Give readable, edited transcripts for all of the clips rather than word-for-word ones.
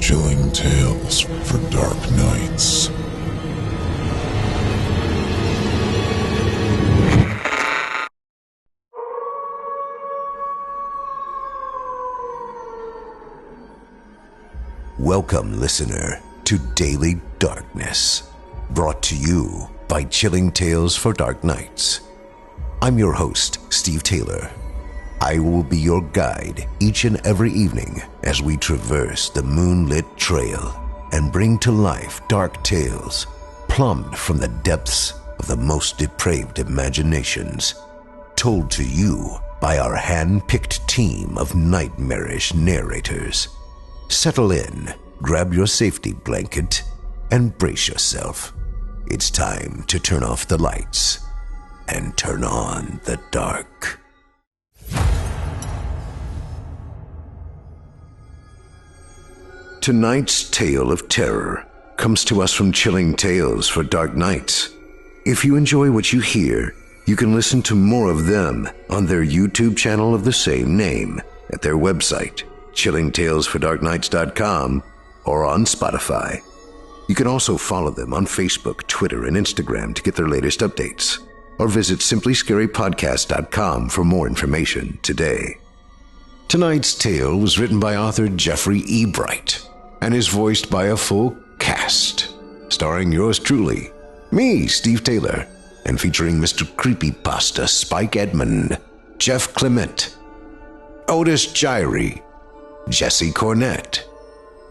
Chilling tales for dark nights. Welcome, listener, to Daily Darkness, brought to you by Chilling Tales for Dark Nights. I'm your host, Steve Taylor. I will be your guide each and every evening as we traverse the moonlit trail and bring to life dark tales plumbed from the depths of the most depraved imaginations, told to you by our hand-picked team of nightmarish narrators. Settle in, grab your safety blanket, and brace yourself. It's time to turn off the lights and turn on the dark. Tonight's tale of terror comes to us from Chilling Tales for Dark Nights. If you enjoy what you hear, you can listen to more of them on their YouTube channel of the same name at their website, chillingtalesfordarknights.com, or on Spotify. You can also follow them on Facebook, Twitter, and Instagram to get their latest updates, or visit simplyscarypodcast.com for more information today. Tonight's tale was written by author Jeffrey Ebright and is voiced by a full cast, starring yours truly, me, Steve Taylor, and featuring Mr. Creepypasta Spike Edmund, Jeff Clement, Otis Gyrie, Jesse Cornett,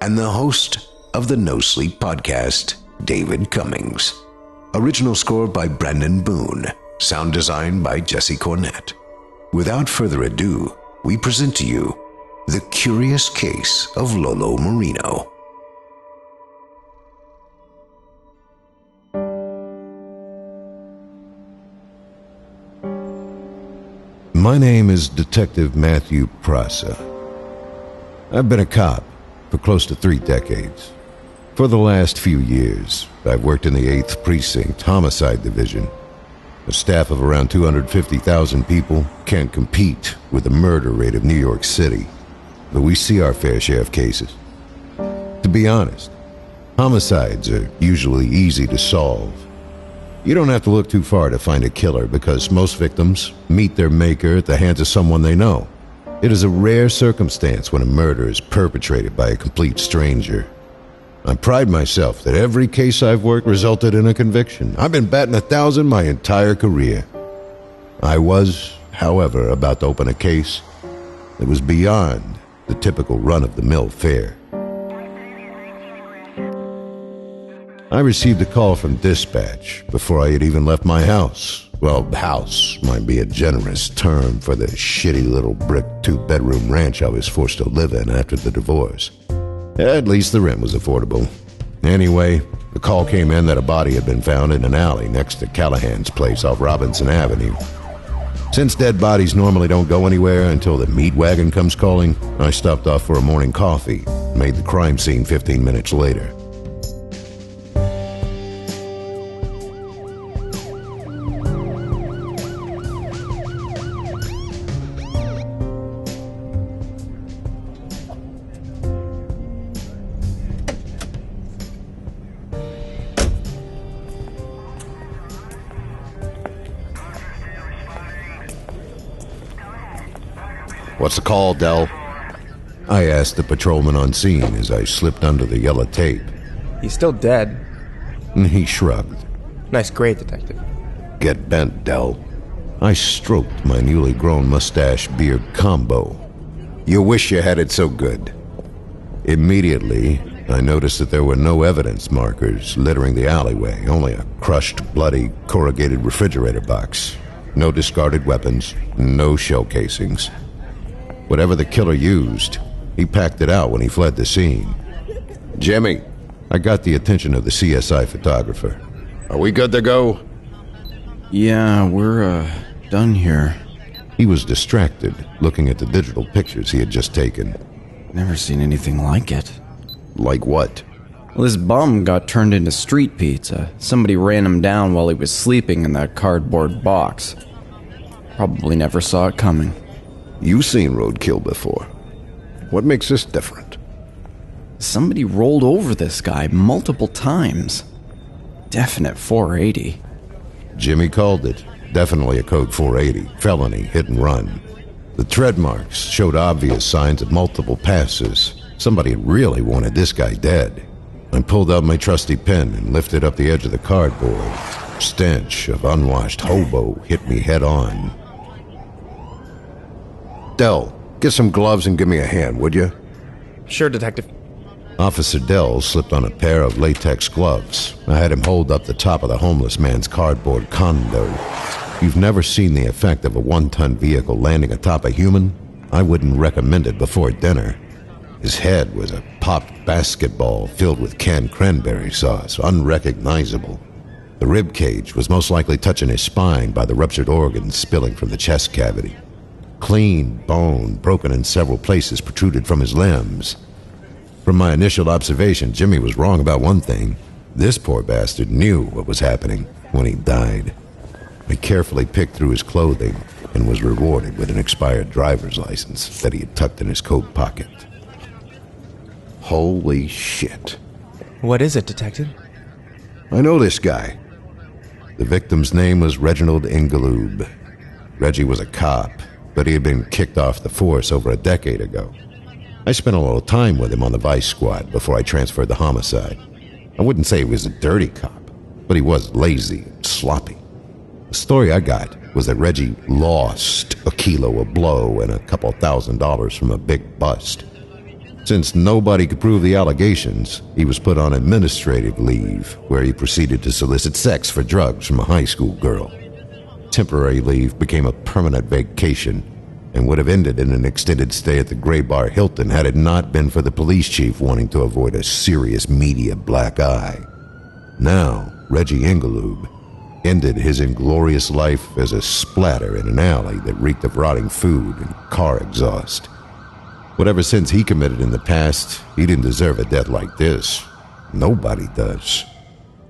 and the host of the No Sleep Podcast, David Cummings. Original score by Brandon Boone. Sound design by Jesse Cornett. Without further ado, we present to you The Curious Case of LoLo Moreno. My name is Detective Matthew Prasa. I've been a cop for close to 3 decades. For the last few years, I've worked in the 8th Precinct Homicide Division. A staff of around 250,000 people can't compete with the murder rate of New York City, but we see our fair share of cases. To be honest, homicides are usually easy to solve. You don't have to look too far to find a killer because most victims meet their maker at the hands of someone they know. It is a rare circumstance when a murder is perpetrated by a complete stranger. I pride myself that every case I've worked resulted in a conviction. I've been batting 1,000 my entire career. I was, however, about to open a case that was beyond the typical run-of-the-mill fare. I received a call from dispatch before I had even left my house. Well, house might be a generous term for the shitty little brick 2-bedroom ranch I was forced to live in after the divorce. At least the rent was affordable. Anyway, the call came in that a body had been found in an alley next to Callahan's place off Robinson Avenue. Since dead bodies normally don't go anywhere until the meat wagon comes calling, I stopped off for a morning coffee and made the crime scene 15 minutes later. "What's the call, Del?" I asked the patrolman on scene as I slipped under the yellow tape. "He's still dead." He shrugged. "Nice grade, Detective." "Get bent, Del." I stroked my newly grown mustache-beard combo. "You wish you had it so good." Immediately, I noticed that there were no evidence markers littering the alleyway, only a crushed, bloody, corrugated refrigerator box. No discarded weapons, no shell casings. Whatever the killer used, he packed it out when he fled the scene. "Jimmy," I got the attention of the CSI photographer. "Are we good to go?" "Yeah, we're, done here." He was distracted, looking at the digital pictures he had just taken. Never seen anything like it. "Like what?" Well, this bum got turned into street pizza. Somebody ran him down while he was sleeping in that cardboard box. Probably never saw it coming. You've seen roadkill before. What makes this different? Somebody rolled over this guy multiple times. Definite 480. Jimmy called it. Definitely a code 480. Felony, hit and run. The tread marks showed obvious signs of multiple passes. Somebody really wanted this guy dead. I pulled out my trusty pen and lifted up the edge of the cardboard. Stench of unwashed hobo hit me head on. Dell, get some gloves and give me a hand, would you? Sure, Detective. Officer Dell slipped on a pair of latex gloves. I had him hold up the top of the homeless man's cardboard condo. You've never seen the effect of a one-ton vehicle landing atop a human? I wouldn't recommend it before dinner. His head was a popped basketball filled with canned cranberry sauce, unrecognizable. The rib cage was most likely touching his spine by the ruptured organs spilling from the chest cavity. Clean bone, broken in several places, protruded from his limbs. From my initial observation, Jimmy was wrong about one thing. This poor bastard knew what was happening when he died. I carefully picked through his clothing and was rewarded with an expired driver's license that he had tucked in his coat pocket. Holy shit. What is it, Detective? I know this guy. The victim's name was Reginald Ingeloob. Reggie was a cop, but he had been kicked off the force over a decade ago. I spent a little time with him on the Vice Squad before I transferred to homicide. I wouldn't say he was a dirty cop, but he was lazy and sloppy. The story I got was that Reggie lost a kilo of blow and a couple $1,000s from a big bust. Since nobody could prove the allegations, he was put on administrative leave, where he proceeded to solicit sex for drugs from a high school girl. Temporary leave became a permanent vacation and would have ended in an extended stay at the Gray Bar Hilton had it not been for the police chief wanting to avoid a serious media black eye. Now, Reggie Ingeloob ended his inglorious life as a splatter in an alley that reeked of rotting food and car exhaust. Whatever sins he committed in the past, he didn't deserve a death like this. Nobody does.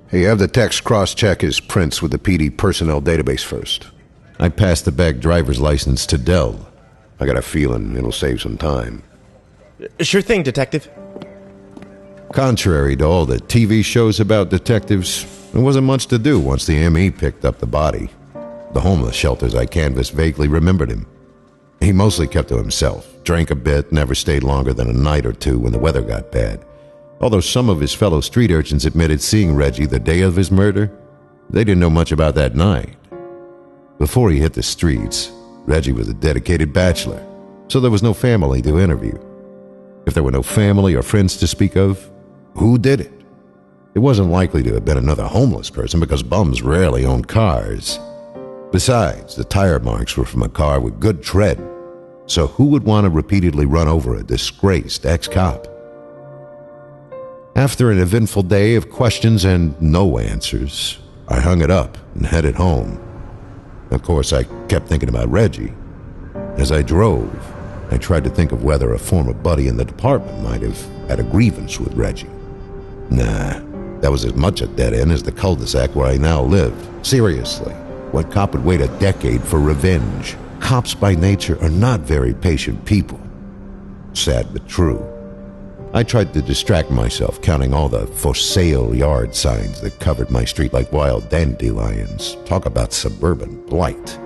Hey, have the techs cross-check his prints with the PD personnel database first. I passed the back driver's license to Dell. I got a feeling it'll save some time. Sure thing, Detective. Contrary to all the TV shows about detectives, there wasn't much to do once the ME picked up the body. The homeless shelters I canvassed vaguely remembered him. He mostly kept to himself, drank a bit, never stayed longer than a night or two when the weather got bad. Although some of his fellow street urchins admitted seeing Reggie the day of his murder, they didn't know much about that night. Before he hit the streets, Reggie was a dedicated bachelor, so there was no family to interview. If there were no family or friends to speak of, who did it? It wasn't likely to have been another homeless person because bums rarely own cars. Besides, the tire marks were from a car with good tread, so who would want to repeatedly run over a disgraced ex-cop? After an eventful day of questions and no answers, I hung it up and headed home. Of course, I kept thinking about Reggie. As I drove, I tried to think of whether a former buddy in the department might have had a grievance with Reggie. Nah, that was as much a dead end as the cul-de-sac where I now lived. Seriously, what cop would wait a decade for revenge? Cops by nature are not very patient people. Sad but true. I tried to distract myself counting all the for sale yard signs that covered my street like wild dandelions. Talk about suburban blight.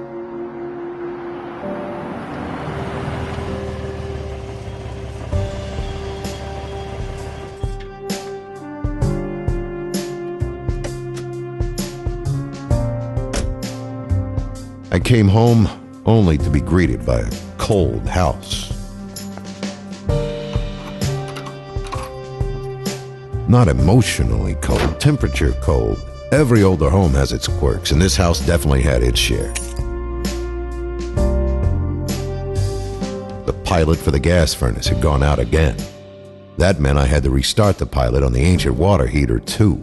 I came home only to be greeted by a cold house. Not emotionally cold, temperature cold. Every older home has its quirks, and this house definitely had its share. The pilot for the gas furnace had gone out again. That meant I had to restart the pilot on the ancient water heater, too.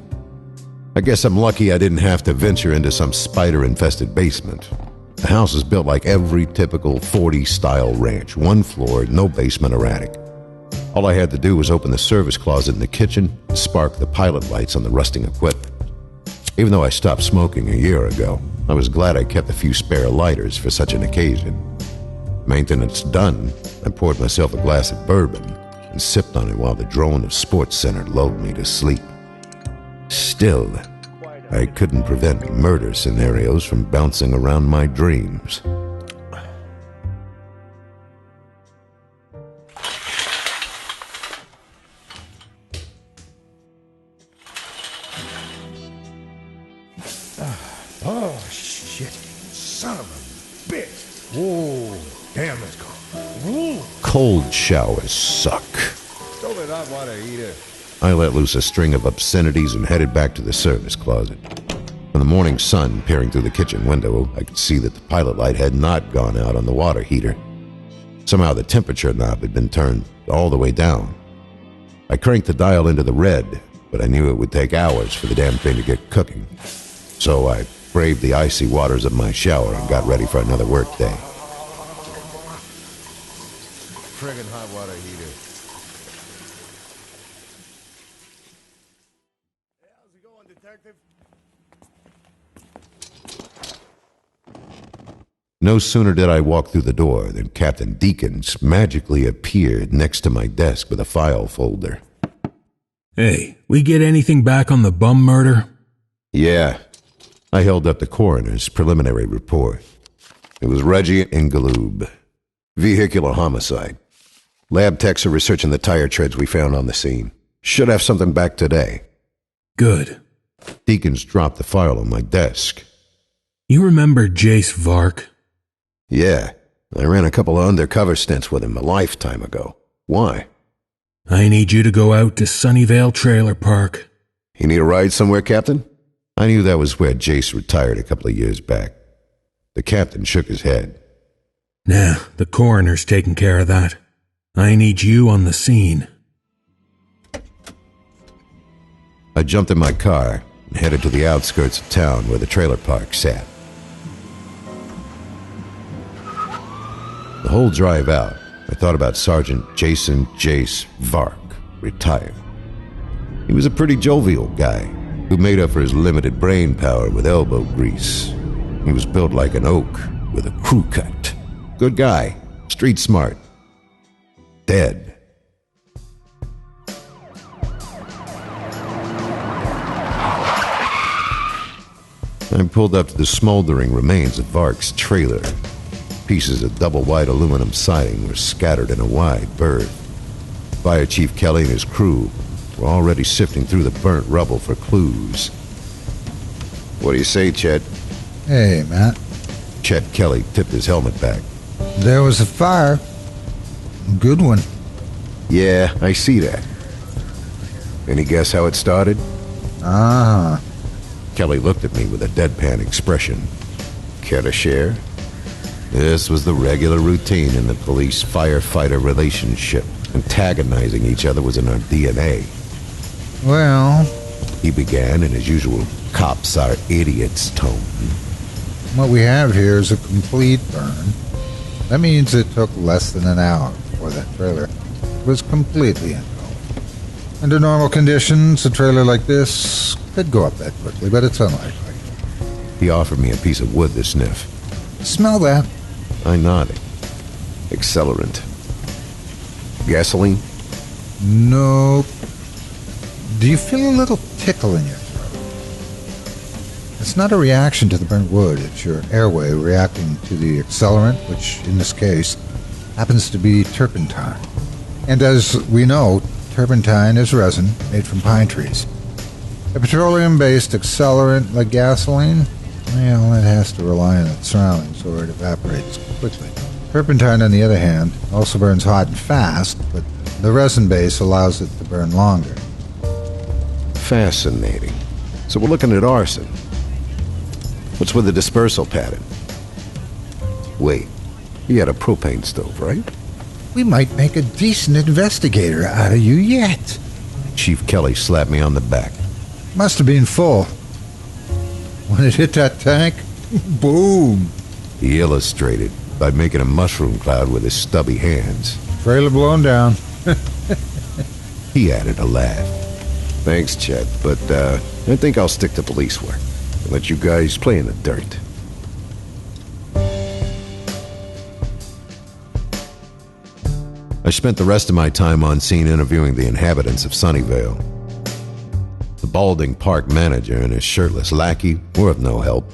I guess I'm lucky I didn't have to venture into some spider-infested basement. The house is built like every typical 40s-style ranch. One floor, no basement or attic. All I had to do was open the service closet in the kitchen and spark the pilot lights on the rusting equipment. Even though I stopped smoking a year ago, I was glad I kept a few spare lighters for such an occasion. Maintenance done, I poured myself a glass of bourbon and sipped on it while the drone of Sports Center lulled me to sleep. Still, I couldn't prevent murder scenarios from bouncing around my dreams. Oh, shit. Son of a bitch. Whoa. Damn, it's cold. Ooh. Cold showers suck. Stove it hot water heater. I let loose a string of obscenities and headed back to the service closet. In the morning sun, peering through the kitchen window, I could see that the pilot light had not gone out on the water heater. Somehow the temperature knob had been turned all the way down. I cranked the dial into the red, but I knew it would take hours for the damn thing to get cooking. So I braved the icy waters of my shower and got ready for another work day. Friggin' hot water heater. Hey, how's it going, detective? No sooner did I walk through the door than Captain Deakins magically appeared next to my desk with a file folder. Hey, we get anything back on the bum murder? Yeah. I held up the coroner's preliminary report. It was Reggie Ingaloob. Vehicular homicide. Lab techs are researching the tire treads we found on the scene. Should have something back today. Good. Deakins dropped the file on my desk. You remember Jace Vark? Yeah, I ran a couple of undercover stints with him a lifetime ago. Why? I need you to go out to Sunnyvale Trailer Park. You need a ride somewhere, Captain? I knew that was where Jace retired a couple of years back. The captain shook his head. Nah, the coroner's taking care of that. I need you on the scene. I jumped in my car and headed to the outskirts of town where the trailer park sat. The whole drive out, I thought about Sergeant Jason Jace Vark, retired. He was a pretty jovial guy who made up for his limited brain power with elbow grease. He was built like an oak with a crew cut. Good guy, street smart. Dead. I pulled up to the smoldering remains of Vark's trailer. Pieces of double-wide aluminum siding were scattered in a wide berth. Fire Chief Kelly and his crew were already sifting through the burnt rubble for clues. What do you say, Chet? Hey, Matt. Chet Kelly tipped his helmet back. There was a fire. Good one. Yeah, I see that. Any guess how it started? Ah. Kelly looked at me with a deadpan expression. Care to share? This was the regular routine in the police-firefighter relationship. Antagonizing each other was in our DNA. Well, He began in his usual cops are idiots tone. what we have here is a complete burn. That means it took less than an hour before that trailer was completely engulfed. Under normal conditions, a trailer like this could go up that quickly, but it's unlikely. He offered me a piece of wood to sniff. Smell that? I nodded. Accelerant. Gasoline? Nope. Do you feel a little tickle in your throat? It's not a reaction to the burnt wood. It's your airway reacting to the accelerant, which, in this case, happens to be turpentine. And as we know, turpentine is resin made from pine trees. A petroleum-based accelerant like gasoline, well, it has to rely on its surroundings or it evaporates quickly. Turpentine, on the other hand, also burns hot and fast, but the resin base allows it to burn longer. Fascinating. So we're looking at arson. What's with the dispersal pattern? Wait, you had a propane stove, right? We might make a decent investigator out of you yet. Chief Kelly slapped me on the back. Must have been full. When it hit that tank, boom. He illustrated by making a mushroom cloud with his stubby hands. Trailer blown down. He added a laugh. Thanks, Chet, but I think I'll stick to police work and let you guys play in the dirt. I spent the rest of my time on scene interviewing the inhabitants of Sunnyvale. The balding park manager and his shirtless lackey were of no help.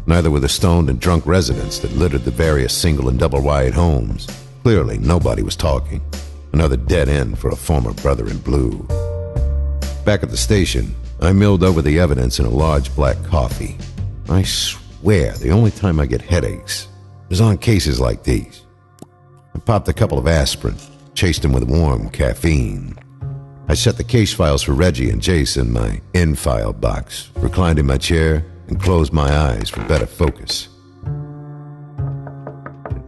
Neither were the stoned and drunk residents that littered the various single and double-wide homes. Clearly, nobody was talking. Another dead end for a former brother in blue. Back at the station, I milled over the evidence in a large black coffee. I swear, the only time I get headaches is on cases like these. I popped a couple of aspirin, chased them with warm caffeine. I set the case files for Reggie and Jason in my in-file box, reclined in my chair, and closed my eyes for better focus.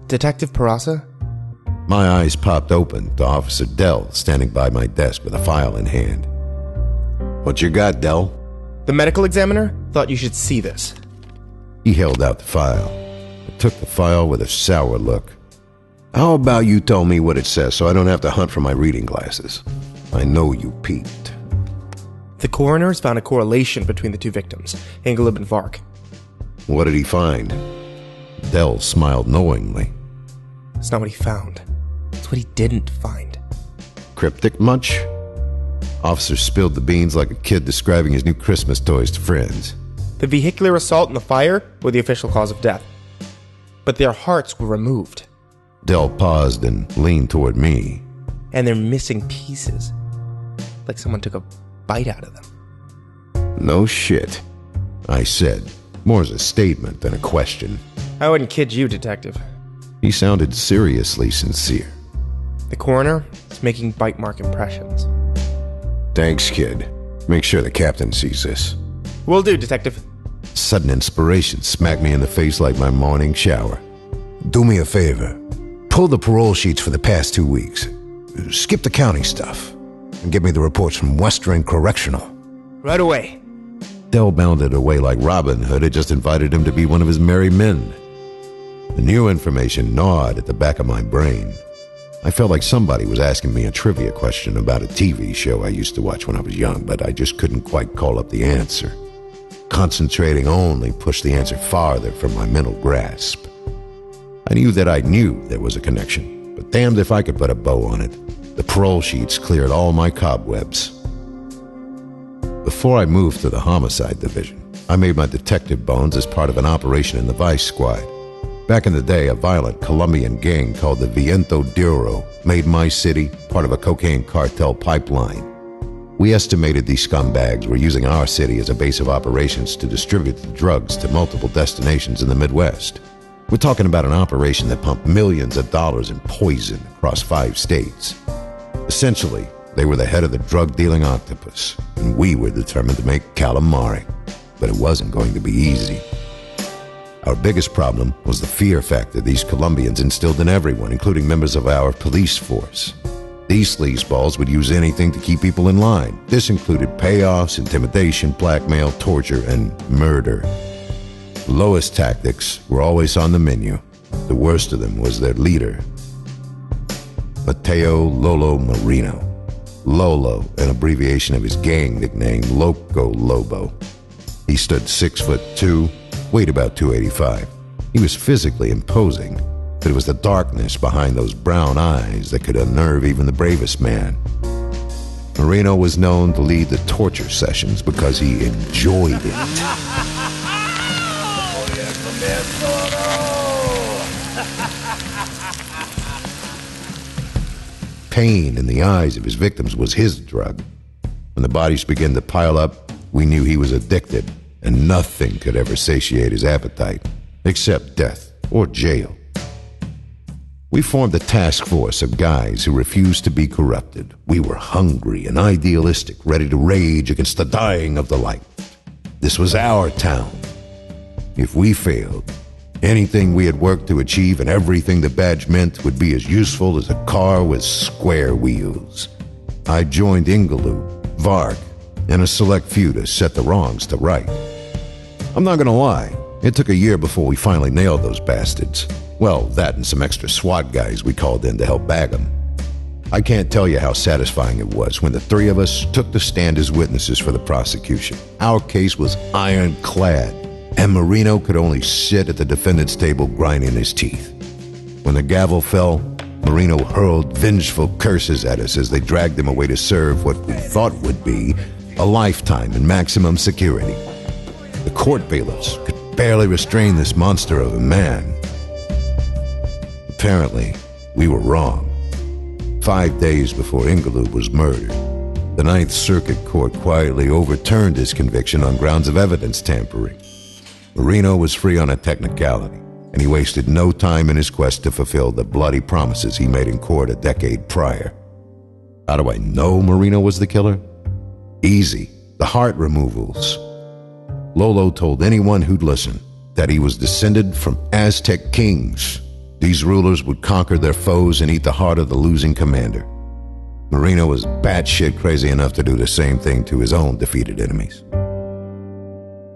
Detective Peraza? My eyes popped open to Officer Dell standing by my desk with a file in hand. What you got, Dell? The medical examiner thought you should see this. He held out the file. I took the file with a sour look. How about you tell me what it says so I don't have to hunt for my reading glasses? I know you peeped. The coroners found a correlation between the two victims, Engelib and Vark. What did he find? Dell smiled knowingly. It's not what he found. It's what he didn't find. Cryptic much? Officer spilled the beans like a kid describing his new Christmas toys to friends. The vehicular assault and the fire were the official cause of death. But their hearts were removed. Dell paused and leaned toward me. And they're missing pieces. Like someone took a bite out of them. No shit, I said, more as a statement than a question. I wouldn't kid you, Detective. He sounded seriously sincere. The coroner is making bite mark impressions. Thanks, kid. Make sure the captain sees this. Will do, Detective. Sudden inspiration smacked me in the face like my morning shower. Do me a favor. Pull the parole sheets for the past 2 weeks. Skip the county stuff. And give me the reports from Western Correctional. Right away. Dell bounded away like Robin Hood had just invited him to be one of his merry men. The new information gnawed at the back of my brain. I felt like somebody was asking me a trivia question about a TV show I used to watch when I was young, but I just couldn't quite call up the answer. Concentrating only pushed the answer farther from my mental grasp. I knew that I knew there was a connection, but damned if I could put a bow on it. The parole sheets cleared all my cobwebs. Before I moved to the homicide division, I made my detective bones as part of an operation in the Vice Squad. Back in the day, a violent Colombian gang called the Viento Duro made my city part of a cocaine cartel pipeline. We estimated these scumbags were using our city as a base of operations to distribute the drugs to multiple destinations in the Midwest. We're talking about an operation that pumped millions of dollars in poison across 5 states. Essentially, they were the head of the drug-dealing octopus, and we were determined to make calamari. But it wasn't going to be easy. Our biggest problem was the fear factor these Colombians instilled in everyone, including members of our police force. These sleazeballs would use anything to keep people in line. This included payoffs, intimidation, blackmail, torture, and murder. The lowest tactics were always on the menu. The worst of them was their leader, Mateo "Lolo" Moreno. Lolo, an abbreviation of his gang nickname, Loco Lobo. He stood 6'2", weighed about 285. He was physically imposing, but it was the darkness behind those brown eyes that could unnerve even the bravest man. Moreno was known to lead the torture sessions because he enjoyed it. Pain in the eyes of his victims was his drug. When the bodies began to pile up, we knew he was addicted, and nothing could ever satiate his appetite, except death or jail. We formed a task force of guys who refused to be corrupted. We were hungry and idealistic, ready to rage against the dying of the light. This was our town. If we failed, anything we had worked to achieve and everything the badge meant would be as useful as a car with square wheels. I joined Engelib, Vark, and a select few to set the wrongs to right. I'm not gonna lie, it took a year before we finally nailed those bastards. Well, that and some extra SWAT guys we called in to help bag them. I can't tell you how satisfying it was when the 3 of us took the stand as witnesses for the prosecution. Our case was ironclad, and Moreno could only sit at the defendant's table grinding his teeth. When the gavel fell, Moreno hurled vengeful curses at us as they dragged him away to serve what we thought would be a lifetime in maximum security. The court bailiffs could barely restrain this monster of a man. Apparently, we were wrong. 5 days before Ingelow was murdered, the Ninth Circuit Court quietly overturned his conviction on grounds of evidence tampering. Moreno was free on a technicality, and he wasted no time in his quest to fulfill the bloody promises he made in court a decade prior. How do I know Moreno was the killer? Easy. The heart removals. LoLo told anyone who'd listen that he was descended from Aztec kings. These rulers would conquer their foes and eat the heart of the losing commander. Moreno was batshit crazy enough to do the same thing to his own defeated enemies.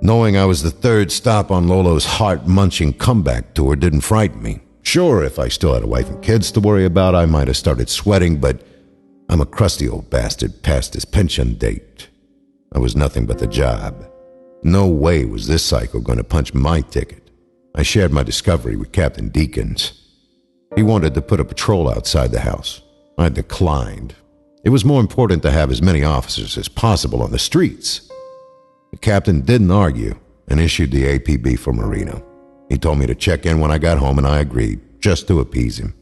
Knowing I was the third stop on Lolo's heart-munching comeback tour didn't frighten me. Sure, if I still had a wife and kids to worry about, I might have started sweating, but I'm a crusty old bastard past his pension date. I was nothing but the job. No way was this psycho going to punch my ticket. I shared my discovery with Captain Deakins. He wanted to put a patrol outside the house. I declined. It was more important to have as many officers as possible on the streets. The captain didn't argue and issued the APB for Moreno. He told me to check in when I got home, and I agreed, just to appease him.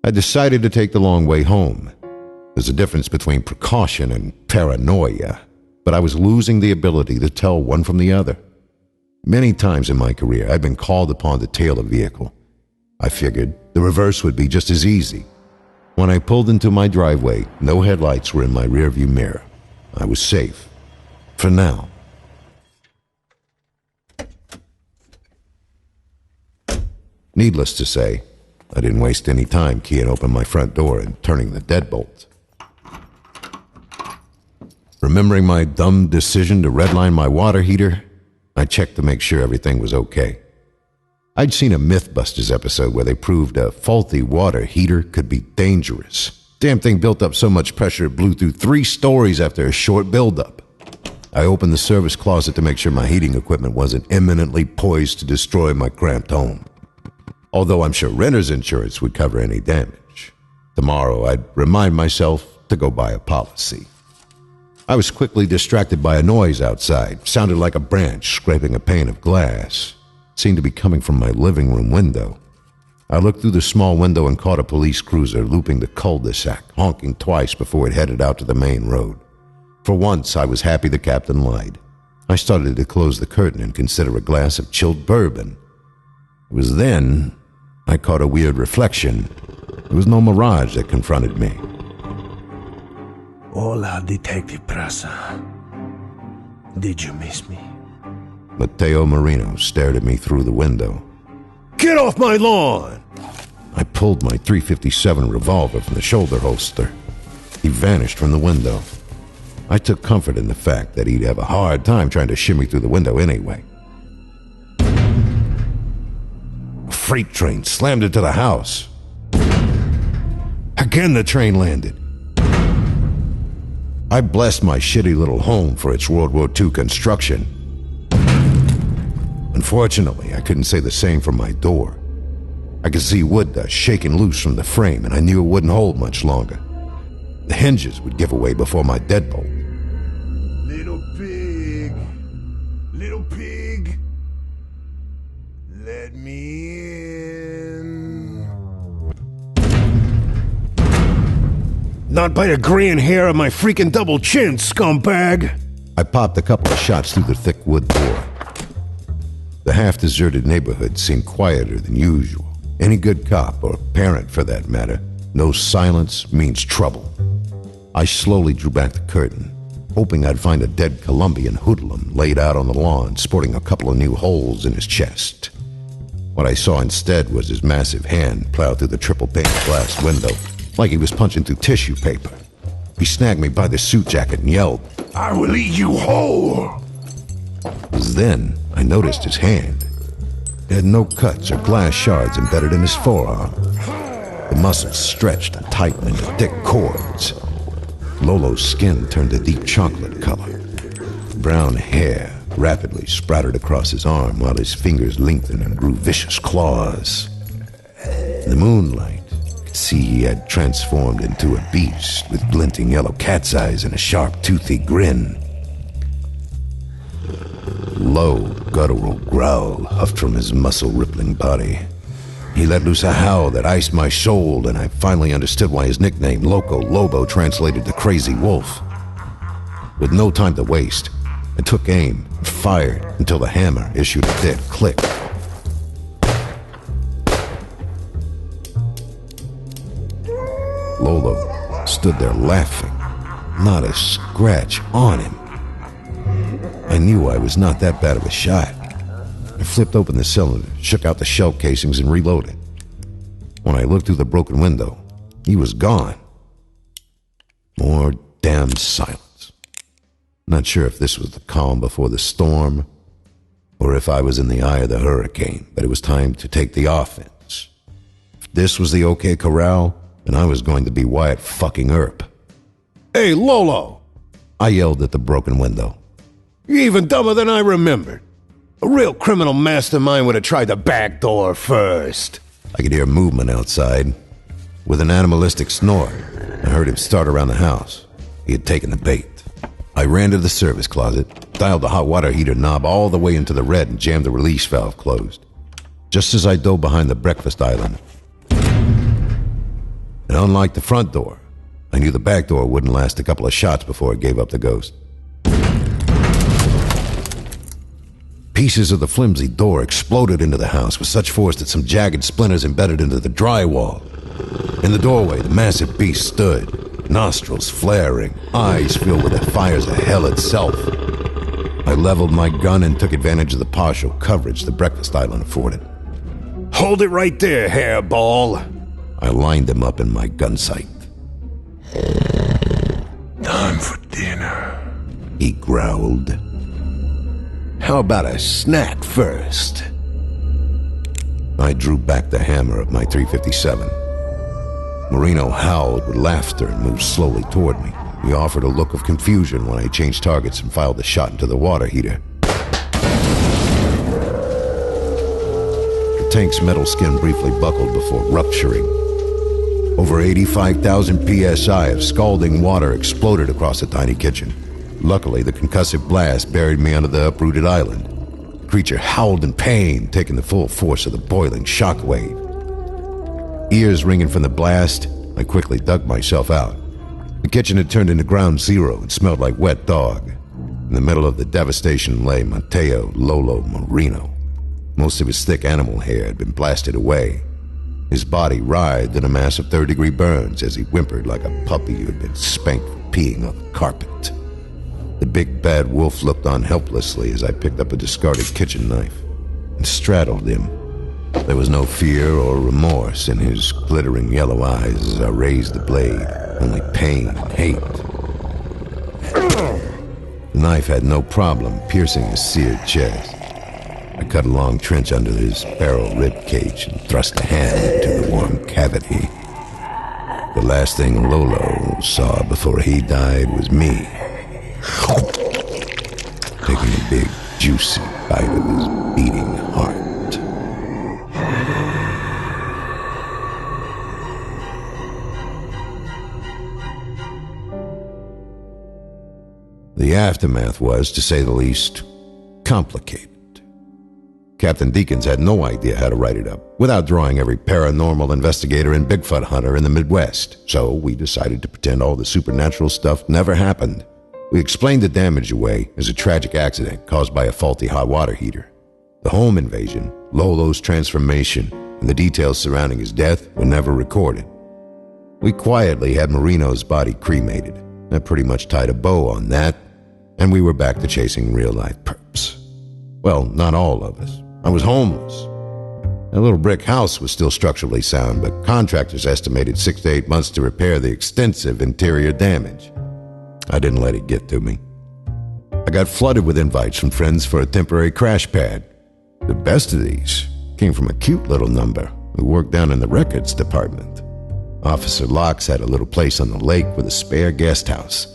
I decided to take the long way home. There's a difference between precaution and paranoia, but I was losing the ability to tell one from the other. Many times in my career, I'd been called upon to tail a vehicle. I figured the reverse would be just as easy. When I pulled into my driveway, no headlights were in my rearview mirror. I was safe. For now. Needless to say, I didn't waste any time keying open my front door and turning the deadbolt. Remembering my dumb decision to redline my water heater, I checked to make sure everything was okay. I'd seen a Mythbusters episode where they proved a faulty water heater could be dangerous. Damn thing built up so much pressure it blew through 3 stories after a short buildup. I opened the service closet to make sure my heating equipment wasn't imminently poised to destroy my cramped home. Although I'm sure renter's insurance would cover any damage. Tomorrow, I'd remind myself to go buy a policy. I was quickly distracted by a noise outside. Sounded like a branch scraping a pane of glass. It seemed to be coming from my living room window. I looked through the small window and caught a police cruiser looping the cul-de-sac, honking twice before it headed out to the main road. For once, I was happy the captain lied. I started to close the curtain and consider a glass of chilled bourbon. It was then I caught a weird reflection. It was no mirage that confronted me. Hola, Detective Prasa. Did you miss me? Mateo Moreno stared at me through the window. Get off my lawn! I pulled my .357 revolver from the shoulder holster. He vanished from the window. I took comfort in the fact that he'd have a hard time trying to shimmy through the window anyway. A freight train slammed into the house. Again the train landed. I blessed my shitty little home for its World War II construction. Unfortunately, I couldn't say the same for my door. I could see wood dust shaking loose from the frame, and I knew it wouldn't hold much longer. The hinges would give away before my deadbolt. Little pig, let me in. Not by the graying hair of my freaking double chin, scumbag! I popped a couple of shots through the thick wood door. The half-deserted neighborhood seemed quieter than usual. Any good cop, or parent for that matter, knows silence means trouble. I slowly drew back the curtain, hoping I'd find a dead Colombian hoodlum laid out on the lawn, sporting a couple of new holes in his chest. What I saw instead was his massive hand plow through the triple-pane glass window, like he was punching through tissue paper. He snagged me by the suit jacket and yelled, I will eat you whole! It was then I noticed his hand. It had no cuts or glass shards embedded in his forearm. The muscles stretched and tightened into thick cords. Lolo's skin turned a deep chocolate color. Brown hair rapidly sprouted across his arm while his fingers lengthened and grew vicious claws. In the moonlight, I could see he had transformed into a beast with glinting yellow cat's eyes and a sharp, toothy grin. Low, guttural growl huffed from his muscle-rippling body. He let loose a howl that iced my soul, and I finally understood why his nickname, Loco Lobo, translated to Crazy Wolf. With no time to waste, I took aim and fired until the hammer issued a dead click. Lolo stood there laughing, not a scratch on him. I knew I was not that bad of a shot. I flipped open the cylinder, shook out the shell casings, and reloaded. When I looked through the broken window, he was gone. More damn silence. Not sure if this was the calm before the storm, or if I was in the eye of the hurricane, but it was time to take the offense. If this was the OK Corral, then I was going to be Wyatt fucking Earp. Hey, Lolo! I yelled at the broken window. You're even dumber than I remembered. A real criminal mastermind would have tried the back door first. I could hear movement outside. With an animalistic snort, I heard him start around the house. He had taken the bait. I ran to the service closet, dialed the hot water heater knob all the way into the red, and jammed the release valve closed. Just as I dove behind the breakfast island. And unlike the front door, I knew the back door wouldn't last a couple of shots before it gave up the ghost. Pieces of the flimsy door exploded into the house with such force that some jagged splinters embedded into the drywall. In the doorway, the massive beast stood, nostrils flaring, eyes filled with the fires of hell itself. I leveled my gun and took advantage of the partial coverage the breakfast island afforded. Hold it right there, hairball. I lined him up in my gun sight. Time for dinner, he growled. How about a snack first? I drew back the hammer of my .357. Moreno howled with laughter and moved slowly toward me. He offered a look of confusion when I changed targets and fired the shot into the water heater. The tank's metal skin briefly buckled before rupturing. Over 85,000 psi of scalding water exploded across the tiny kitchen. Luckily, the concussive blast buried me under the uprooted island. The creature howled in pain, taking the full force of the boiling shockwave. Ears ringing from the blast, I quickly dug myself out. The kitchen had turned into ground zero and smelled like wet dog. In the middle of the devastation lay Mateo Lolo Moreno. Most of his thick animal hair had been blasted away. His body writhed in a mass of third-degree burns as he whimpered like a puppy who had been spanked for peeing on the carpet. The big bad wolf looked on helplessly as I picked up a discarded kitchen knife and straddled him. There was no fear or remorse in his glittering yellow eyes as I raised the blade, only pain and hate. The knife had no problem piercing his seared chest. I cut a long trench under his barrel rib cage and thrust a hand into the warm cavity. The last thing Lolo saw before he died was me, taking a big, juicy bite of his beating heart. The aftermath was, to say the least, complicated. Captain Deakins had no idea how to write it up without drawing every paranormal investigator and Bigfoot hunter in the Midwest, so we decided to pretend all the supernatural stuff never happened. We explained the damage away as a tragic accident caused by a faulty hot water heater. The home invasion, Lolo's transformation, and the details surrounding his death were never recorded. We quietly had Moreno's body cremated. That pretty much tied a bow on that, and we were back to chasing real-life perps. Well, not all of us. I was homeless. The little brick house was still structurally sound, but contractors estimated 6 to 8 months to repair the extensive interior damage. I didn't let it get to me. I got flooded with invites from friends for a temporary crash pad. The best of these came from a cute little number who worked down in the records department. Officer Locks had a little place on the lake with a spare guest house.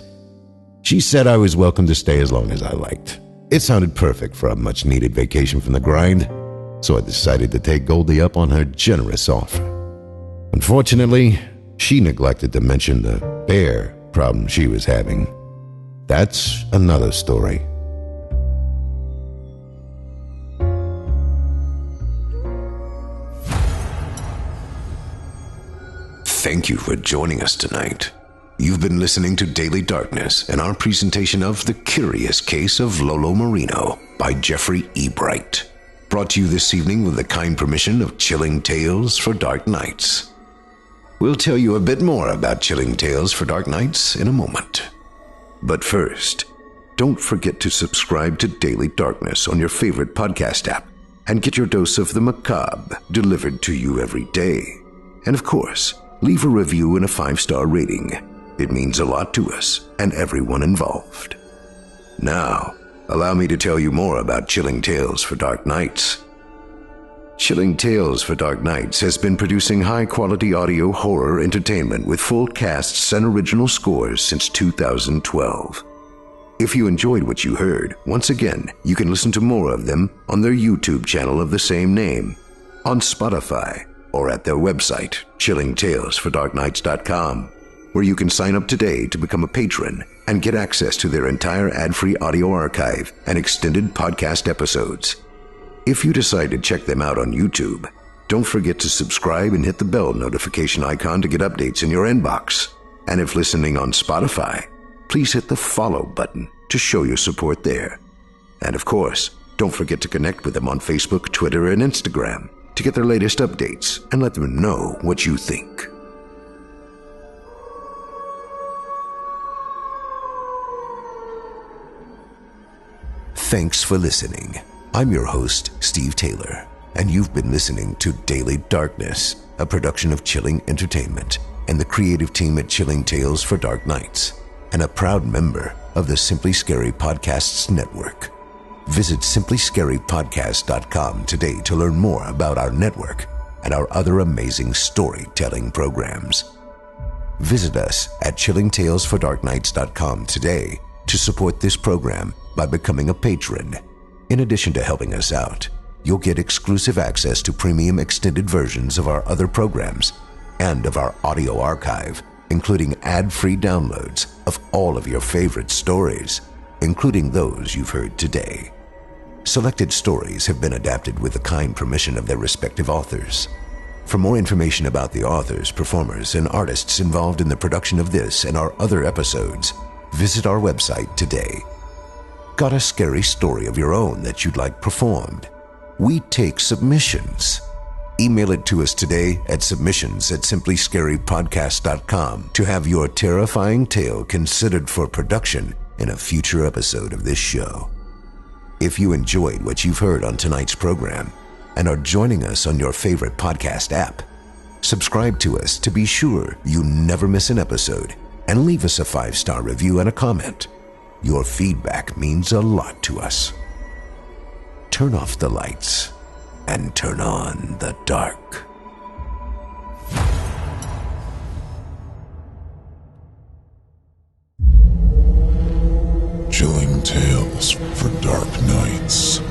She said I was welcome to stay as long as I liked. It sounded perfect for a much-needed vacation from the grind, so I decided to take Goldie up on her generous offer. Unfortunately, she neglected to mention the bear problem she was having. That's another story. Thank you for joining us tonight. You've been listening to Daily Darkness and our presentation of The Curious Case of LoLo Moreno by Jeffrey Ebright. Brought to you this evening with the kind permission of Chilling Tales for Dark Nights. We'll tell you a bit more about Chilling Tales for Dark Nights in a moment. But first, don't forget to subscribe to Daily Darkness on your favorite podcast app and get your dose of the macabre delivered to you every day. And of course, leave a review and a 5-star rating. It means a lot to us and everyone involved. Now, allow me to tell you more about Chilling Tales for Dark Nights. Chilling Tales for Dark Nights has been producing high-quality audio horror entertainment with full casts and original scores since 2012. If you enjoyed what you heard, once again, you can listen to more of them on their YouTube channel of the same name, on Spotify, or at their website, chillingtalesfordarknights.com, where you can sign up today to become a patron and get access to their entire ad-free audio archive and extended podcast episodes. If you decide to check them out on YouTube, don't forget to subscribe and hit the bell notification icon to get updates in your inbox. And if listening on Spotify, please hit the follow button to show your support there. And of course, don't forget to connect with them on Facebook, Twitter, and Instagram to get their latest updates and let them know what you think. Thanks for listening. I'm your host, Steve Taylor, and you've been listening to Daily Darkness, a production of Chilling Entertainment and the creative team at Chilling Tales for Dark Nights, and a proud member of the Simply Scary Podcasts Network. Visit simplyscarypodcast.com today to learn more about our network and our other amazing storytelling programs. Visit us at chillingtalesfordarknights.com today to support this program by becoming a patron. In addition to helping us out, you'll get exclusive access to premium extended versions of our other programs and of our audio archive, including ad-free downloads of all of your favorite stories, including those you've heard today. Selected stories have been adapted with the kind permission of their respective authors. For more information about the authors, performers, and artists involved in the production of this and our other episodes, visit our website today. Got a scary story of your own that you'd like performed? We take submissions. Email it to us today at submissions@simplyscarypodcast.com to have your terrifying tale considered for production in a future episode of this show. If you enjoyed what you've heard on tonight's program and are joining us on your favorite podcast app, subscribe to us to be sure you never miss an episode and leave us a 5-star review and a comment. Your feedback means a lot to us. Turn off the lights and turn on the dark. Chilling Tales for Dark Nights.